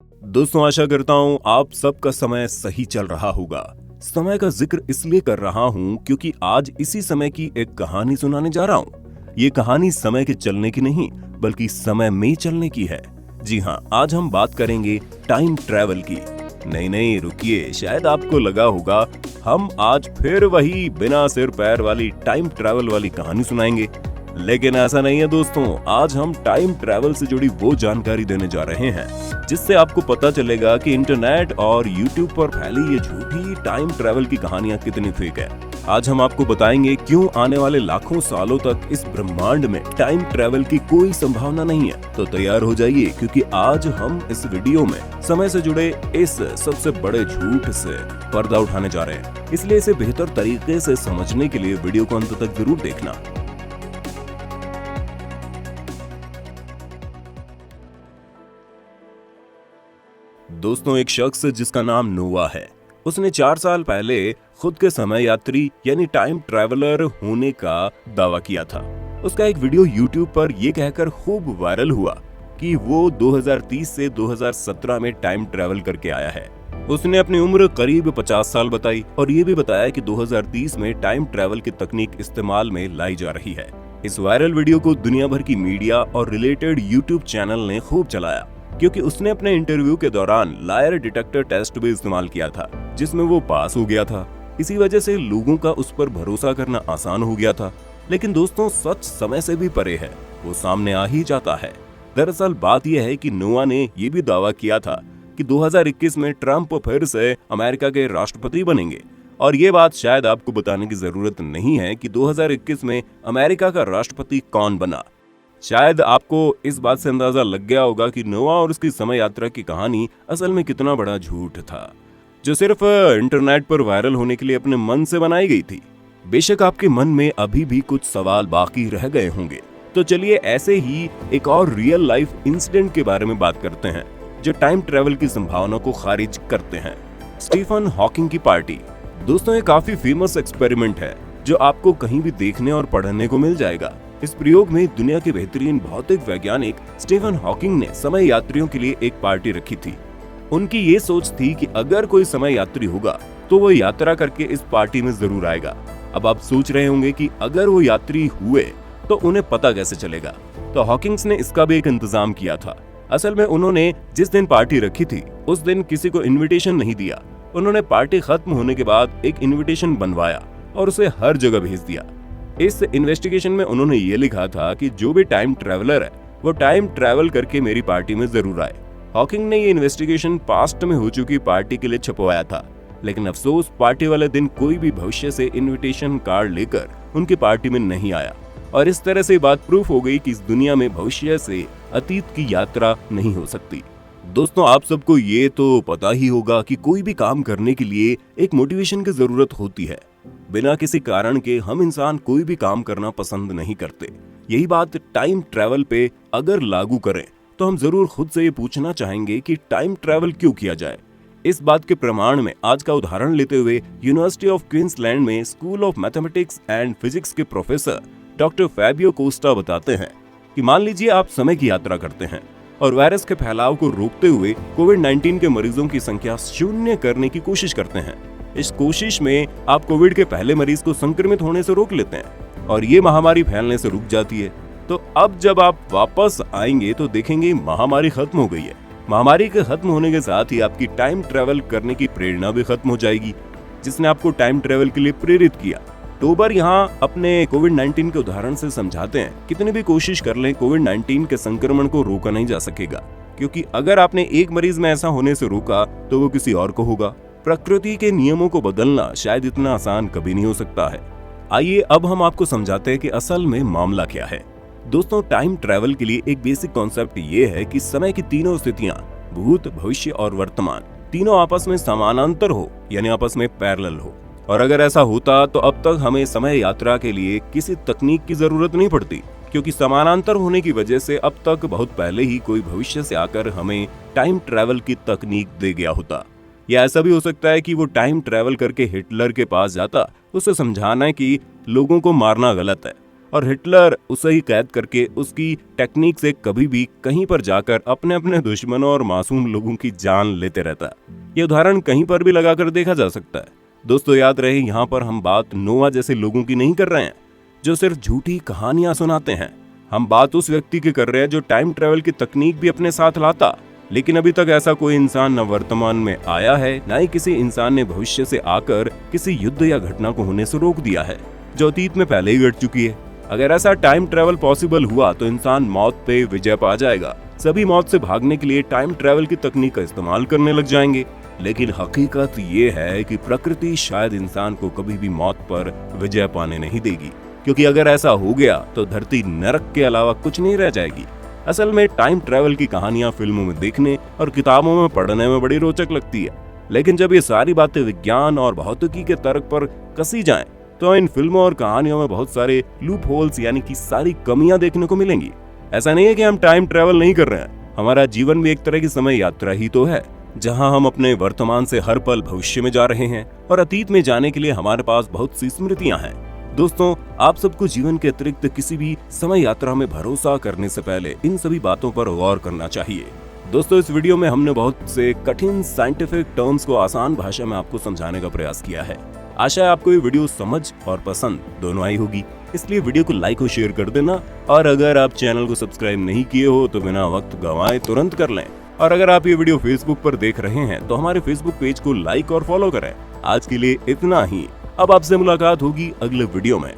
दोस्तों, आशा करता हूँ आप सबका समय सही चल रहा होगा। समय का जिक्र इसलिए कर रहा हूँ क्योंकि आज इसी समय की एक कहानी सुनाने जा रहा हूँ। ये कहानी समय के चलने की नहीं बल्कि समय में चलने की है। जी हाँ, आज हम बात करेंगे टाइम ट्रैवल की। नहीं रुकिए, शायद आपको लगा होगा हम आज फिर वही बिना सिर पैर वाली टाइम ट्रैवल वाली कहानी सुनाएंगे, लेकिन ऐसा नहीं है दोस्तों। आज हम टाइम ट्रैवल से जुड़ी वो जानकारी देने जा रहे हैं जिससे आपको पता चलेगा कि इंटरनेट और यूट्यूब पर फैली ये झूठी टाइम ट्रैवल की कहानियां कितनी फेक है। आज हम आपको बताएंगे क्यों आने वाले लाखों सालों तक इस ब्रह्मांड में टाइम ट्रैवल की कोई संभावना नहीं है। तो तैयार हो जाइए, क्योंकि आज हम इस वीडियो में समय से जुड़े इस सबसे बड़े झूठ से पर्दा उठाने जा रहे हैं। इसलिए इसे बेहतर तरीके से समझने के लिए वीडियो को अंत तक जरूर देखना। दोस्तों, एक शख्स जिसका नाम नोवा है, उसने 4 साल पहले खुद के समय यात्री यानी टाइम ट्रैवलर होने का दावा किया था। उसका एक वीडियो YouTube पर यह कहकर खूब वायरल हुआ कि वो 2030 से 2017 में टाइम ट्रैवल करके आया है। उसने अपनी उम्र करीब 50 साल बताई और ये भी बताया कि 2030 में टाइम ट्रैवल की तकनीक इस्तेमाल में लाई जा रही है। इस वायरल वीडियो को दुनिया भर की मीडिया और रिलेटेड YouTube चैनल ने खूब चलाया, क्योंकि उसने अपने इंटरव्यू के दौरान लायर डिटेक्टर टेस्ट भी इस्तेमाल किया था, जिसमें वो पास हो गया था। इसी वजह से लोगों का उस पर भरोसा करना आसान हो गया था। लेकिन दोस्तों, सच समय से भी परे है, वो सामने आ ही जाता है। दरअसल बात यह है कि नोवा ने ये भी दावा किया था कि 2021 में ट्रंप फिर से अमेरिका के राष्ट्रपति बनेंगे। और ये बात शायद आपको बताने की जरूरत नहीं है कि 2021 में अमेरिका का राष्ट्रपति कौन बना। शायद आपको इस बात से अंदाजा लग गया होगा कि नोवा और उसकी समय यात्रा की कहानी असल में कितना बड़ा झूठ था, जो सिर्फ इंटरनेट पर वायरल होने के लिए अपने मन से बनाई गई थी। बेशक आपके मन में अभी भी कुछ सवाल बाकी रह गए होंगे, तो चलिए ऐसे ही एक और रियल लाइफ इंसिडेंट के बारे में बात करते हैं जो टाइम ट्रैवल की संभावना को खारिज करते हैं। स्टीफन हॉकिंग की पार्टी। दोस्तों, ये काफी फेमस एक्सपेरिमेंट है जो आपको कहीं भी देखने और पढ़ने को मिल जाएगा। इस प्रयोग में दुनिया के बेहतरीन भौतिक वैज्ञानिक स्टीफन हॉकिंग ने समय यात्रियों के लिए एक पार्टी रखी थी। उनकी ये सोच थी कि अगर कोई समय यात्री होगा तो वो यात्रा करके इस पार्टी में जरूर आएगा। अब आप सोच रहे होंगे कि अगर वो यात्री हुए तो उन्हें पता कैसे चलेगा। तो हॉकिंग्स ने इसका भी एक इंतजाम किया था। असल में उन्होंने जिस दिन पार्टी रखी थी उस दिन किसी को इन्विटेशन नहीं दिया। उन्होंने पार्टी खत्म होने के बाद एक इन्विटेशन बनवाया और उसे हर जगह भेज दिया। इस इन्वेस्टिगेशन में उन्होंने ये लिखा था कि जो भी टाइम ट्रैवलर है वो टाइम ट्रैवल करके मेरी पार्टी में जरूर आए। हॉकिंग ने ये इन्वेस्टिगेशन पास्ट में हो चुकी पार्टी के लिए छपवाया था, लेकिन अफसोस पार्टी वाले दिन कोई भी भविष्य से इन्विटेशन कार्ड लेकर उनकी पार्टी में नहीं आया। और इस तरह से बात प्रूफ हो गई कि इस दुनिया में भविष्य से अतीत की यात्रा नहीं हो सकती। दोस्तों, आप सबको ये तो पता ही होगा कि कोई भी काम करने के लिए एक मोटिवेशन की जरूरत होती है। बिना किसी कारण के हम इंसान कोई भी काम करना पसंद नहीं करते। यही बात टाइम ट्रैवल पे अगर लागू करें तो हम जरूर खुद से ये पूछना चाहेंगे कि टाइम ट्रैवल क्यों किया जाए। इस बात के प्रमाण में आज का उदाहरण लेते हुए यूनिवर्सिटी ऑफ क्वींसलैंड में school of mathematics and physics के प्रोफेसर डॉक्टर फैबियो कोस्टा बताते हैं कि मान लीजिए आप समय की यात्रा करते हैं और वायरस के फैलाव को रोकते हुए कोविड-19 के मरीजों की संख्या शून्य करने की कोशिश करते हैं। इस कोशिश में आप कोविड के पहले मरीज को संक्रमित होने से रोक लेते हैं और ये महामारी फैलने से रुक जाती है। तो अब जब आप वापस आएंगे तो देखेंगे महामारी खत्म हो गई है। महामारी के खत्म होने के साथ ही आपकी टाइम ट्रैवल करने की प्रेरणा भी खत्म हो जाएगी, जिसने आपको टाइम ट्रैवल के लिए प्रेरित किया। टोबर यहाँ अपने कोविड-19 के उदाहरण से समझाते हैं, कितनी भी कोशिश कर लें कोविड-19 के संक्रमण को रोका नहीं जा सकेगा, क्योंकि अगर आपने एक मरीज में ऐसा होने से रोका तो वो किसी और को होगा। प्रकृति के नियमों को बदलना शायद इतना आसान कभी नहीं हो सकता है। आइए अब हम आपको समझाते हैं कि असल में मामला क्या है। दोस्तों, टाइम ट्रैवल के लिए एक बेसिक कॉन्सेप्ट ये है कि समय की तीनों स्थितियां, भूत, भविष्य और वर्तमान, तीनों आपस में समानांतर हो, यानी आपस में पैरेलल हो। और अगर ऐसा होता तो अब तक हमें समय यात्रा के लिए किसी तकनीक की जरूरत नहीं पड़ती, क्योंकि समानांतर होने की वजह से अब तक बहुत पहले ही कोई भविष्य से आकर हमें टाइम ट्रैवल की तकनीक दे गया होता। या ऐसा भी हो सकता है कि वो टाइम ट्रैवल करके हिटलर के पास जाता, उसे समझाना है कि लोगों को मारना गलत है और हिटलर उसे ही कैद करके उसकी टेक्निक से कभी भी कहीं पर जाकर अपने अपने दुश्मनों और मासूम लोगों की जान लेते रहता। ये उदाहरण कहीं पर भी लगाकर देखा जा सकता है। दोस्तों याद रहे, यहाँ पर हम बात नोआ जैसे लोगों की नहीं कर रहे हैं जो सिर्फ झूठी कहानियां सुनाते हैं। हम बात उस व्यक्ति की कर रहे हैं जो टाइम ट्रेवल की तकनीक भी अपने साथ लाता, लेकिन अभी तक ऐसा कोई इंसान न वर्तमान में आया है, न ही किसी इंसान ने भविष्य से आकर किसी युद्ध या घटना को होने से रोक दिया है जो अतीत में पहले ही घट चुकी है। अगर ऐसा टाइम ट्रेवल पॉसिबल हुआ तो इंसान मौत पे विजय पा जाएगा। सभी मौत से भागने के लिए टाइम ट्रेवल की तकनीक का इस्तेमाल करने लग जाएंगे। लेकिन हकीकत ये है कि प्रकृति शायद इंसान को कभी भी मौत पर विजय पाने नहीं देगी, क्योंकि अगर ऐसा हो गया तो धरती नरक के अलावा कुछ नहीं रह जाएगी। असल में टाइम ट्रेवल की कहानियां फिल्मों में देखने और किताबों में पढ़ने में बड़ी रोचक लगती है, लेकिन जब ये सारी बातें विज्ञान और भौतिकी के तर्क पर कसी जाएं, तो इन फिल्मों और कहानियों में बहुत सारे लूप होल्स यानी कि सारी कमियां देखने को मिलेंगी। ऐसा नहीं है कि हम टाइम ट्रेवल नहीं कर रहे हैं, हमारा जीवन भी एक तरह की समय यात्रा ही तो है, जहां हम अपने वर्तमान से हर पल भविष्य में जा रहे हैं और अतीत में जाने के लिए हमारे पास बहुत सी स्मृतियां हैं। दोस्तों, आप सबको जीवन के अतिरिक्त किसी भी समय यात्रा में भरोसा करने से पहले इन सभी बातों पर गौर करना चाहिए। दोस्तों, इस वीडियो में हमने बहुत से कठिन साइंटिफिक टर्म्स को आसान भाषा में आपको समझाने का प्रयास किया है। आशा है आपको ये वीडियो समझ और पसंद दोनों आई होगी, इसलिए वीडियो को लाइक और शेयर कर देना। और अगर आप चैनल को सब्सक्राइब नहीं किए हो तो बिना वक्त गंवाए तुरंत कर लें। और अगर आप ये वीडियो फेसबुक पर देख रहे हैं तो हमारे फेसबुक पेज को लाइक और फॉलो करें। आज के लिए इतना ही, अब आपसे मुलाकात होगी अगले वीडियो में।